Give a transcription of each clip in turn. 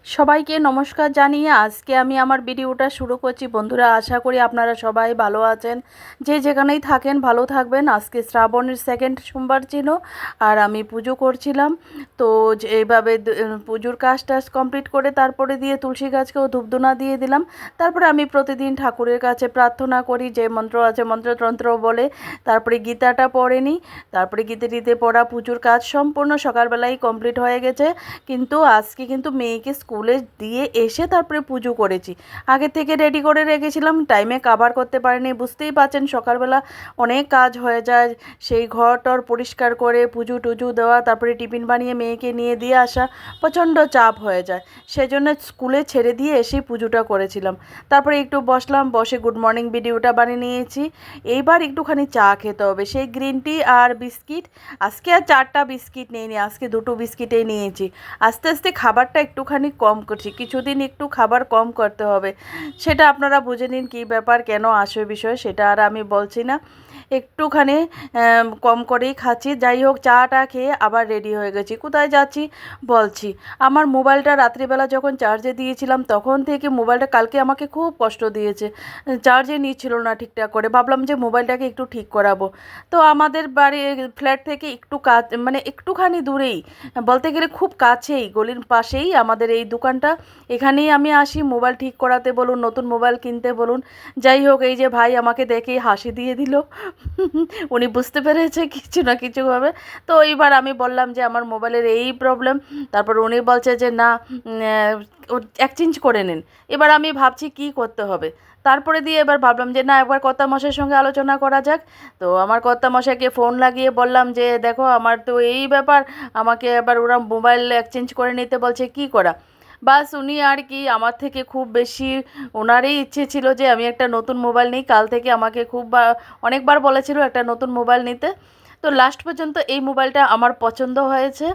সবাইকে নমস্কার জানিয়ে আজকে আমি আমার ভিডিওটা শুরু করছি। বন্ধুরা, আশা করি আপনারা সবাই ভালো আছেন, যে যেখানেই থাকেন ভালো থাকবেন। আজকে শ্রাবণের সেকেন্ড সোমবার ছিল আর আমি পুজো করছিলাম। তো এইভাবে পুজোর কাজ টাজ কমপ্লিট করে তারপরে দিয়ে তুলসী গাছকেও ধূপধুনা দিয়ে দিলাম। তারপরে আমি প্রতিদিন ঠাকুরের কাছে প্রার্থনা করি, যে মন্ত্র আছে মন্ত্রতন্ত্র বলে তারপরে গীতাটা পড়ে নিই। তারপরে গীতে পড়া পুজোর কাজ সম্পূর্ণ সকালবেলাই কমপ্লিট হয়ে গেছে। কিন্তু আজকে কিন্তু মেয়েকে স্কুলে দিয়ে এসে তারপরে পুজো করেছি। আগে থেকে রেডি করে রেখেছিলাম, টাইমে কাভার করতে পারিনি। বুঝতেই পারছেন সকালবেলা অনেক কাজ হয়ে যায়, সেই ঘর টর পরিষ্কার করে পুজো টুজো দেওয়া, তারপরে টিফিন বানিয়ে মেয়েকে নিয়ে দিয়ে আসা প্রচণ্ড চাপ হয়ে যায়। সেজন্য স্কুলে ছেড়ে দিয়ে এসেই পুজোটা করেছিলাম। তারপরে একটু বসলাম, বসে গুড মর্নিং ভিডিওটা বানিয়ে নিয়েছি। এইবার একটুখানি চা খেতে হবে, সেই গ্রিন টি আর বিস্কিট। আজকে আর 4টা বিস্কিট নিইনি, আজকে 2টো বিস্কিটেই নিয়েছি। আস্তে আস্তে খাবারটা একটুখানি কম করছি, কিছুদিন একটু খাবার কম করতে হবে। সেটা আপনারা বুঝে নিন কী ব্যাপার, কেন আসবে বিষয়, সেটা আর আমি বলছি না। একটুখানি কম করেই খাচ্ছি। যাই হোক, চাটা খেয়ে আবার রেডি হয়ে গেছি। কোথায় যাচ্ছি বলছি। আমার মোবাইলটা রাত্রিবেলা যখন চার্জে দিয়েছিলাম তখন থেকে মোবাইলটা কালকে আমাকে খুব কষ্ট দিয়েছে, চার্জে নিচ্ছিল না ঠিকঠাক করে। ভাবলাম যে মোবাইলটাকে একটু ঠিক করাবো। তো আমাদের বাড়ি ফ্ল্যাট থেকে একটু কাজ, মানে একটুখানি দূরেই, বলতে গেলে খুব কাছেই, গলির পাশেই আমাদের এই দোকানটা। এখানেই আমি আসি মোবাইল ঠিক করাতে বলুন, নতুন মোবাইল কিনতে বলুন। যাই হোক, এই যে ভাই আমাকে দেখেই হাসি দিয়ে দিল। উনি বুঝতে পেরেছে কিছু না কিছুভাবে। তো এইবার আমি বললাম যে আমার মোবাইলের এই প্রবলেম। তারপর উনি বলছে যে না, এক্সচেঞ্জ করে নিন। এবার আমি ভাবছি কি করতে হবে। তারপরে দিয়ে এবার ভাবলাম যে না, একবার কর্তামশাইয়ের সঙ্গে আলোচনা করা যাক। তো আমার কর্তামশাইকে ফোন লাগিয়ে বললাম যে দেখো, আমার তো এই ব্যাপার, আমাকে এবার ওরা মোবাইল এক্সচেঞ্জ করে নিতে বলছে, কি করা। বাস উনি আর কি আমার থেকে খুব বেশি, ওনারই ইচ্ছে ছিল যে আমি একটা নতুন মোবাইল নিই। কাল থেকে আমাকে অনেকবার বলেছিল একটা নতুন মোবাইল নিতে। তো লাস্ট পর্যন্ত এই মোবাইলটা আমার পছন্দ হয়েছে।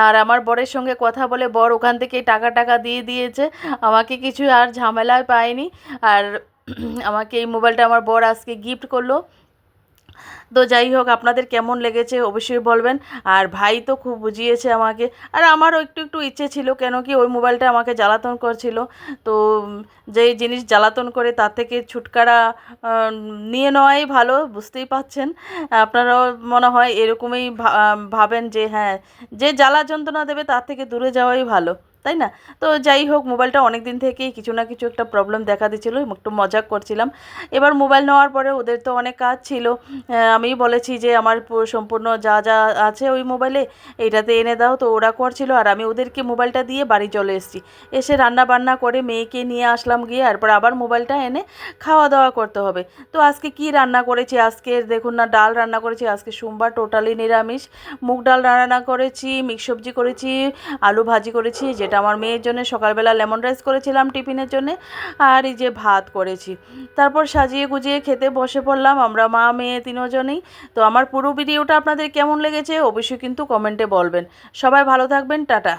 আর আমার বরের সঙ্গে কথা বলে বর ওখান থেকে টাকা টাকা দিয়ে দিয়েছে, আমাকে কিছু আর ঝামেলায় পায়নি। আর আমাকে এই মোবাইলটা আমার বর আজকে গিফট করলো। তো যাই হোক, আপনাদের কেমন লেগেছে অবশ্যই বলবেন। আর ভাই তো খুব বুঝিয়েছে আমাকে। আর আমারও একটু একটু ইচ্ছে ছিল, কেন কি ওই মোবাইলটা আমাকে জ্বালাতন করছিল। তো যেই জিনিস জ্বালাতন করে তার থেকে ছুটকারা নিয়ে নেওয়াই ভালো, বুঝতেই পাচ্ছেন। আপনারাও মনে হয় এরকমই ভাবেন যে হ্যাঁ, যে জ্বালা যন্ত্রণা দেবে তার থেকে দূরে যাওয়াই ভালো, তাই না? তো যাই হোক, মোবাইলটা অনেক দিন থেকেই কিছু না কিছু একটা প্রবলেম দেখা দিচ্ছিলো, একটু মজাক করছিলাম। এবার মোবাইল নেওয়ার পরে ওদের তো অনেক কাজ ছিল। আমি বলেছি যে আমার সম্পূর্ণ যা যা আছে ওই মোবাইলে এইটাতে এনে দাও। তো ওরা করছিল আর আমি ওদেরকে মোবাইলটা দিয়ে বাড়ি চলে এসেছি। এসে রান্না বান্না করে মেয়েকে নিয়ে আসলাম, গিয়ে এরপর আবার মোবাইলটা এনে খাওয়া দাওয়া করতে হবে। তো আজকে কি রান্না করেছি, আজকে দেখুন না, ডাল রান্না করেছি। আজকে সোমবার, টোটালি নিরামিষ। মুগ ডাল রান্না করেছি, মিক্স সবজি করেছি, আলু ভাজি করেছি, যেটা আমার মেয়ের জন্য সকালবেলা লেমন রাইস করেছিলাম টিফিনের জন্যে। আর এই যে ভাত করেছি। তারপর সাজিয়ে গুজিয়ে খেতে বসে পড়লাম আমরা মা মেয়ে তিনজনেই। তো আমার পুরো ভিডিওটা আপনাদের কেমন লেগেছে অবশ্যই কিন্তু কমেন্টে বলবেন। সবাই ভালো থাকবেন, টাটা।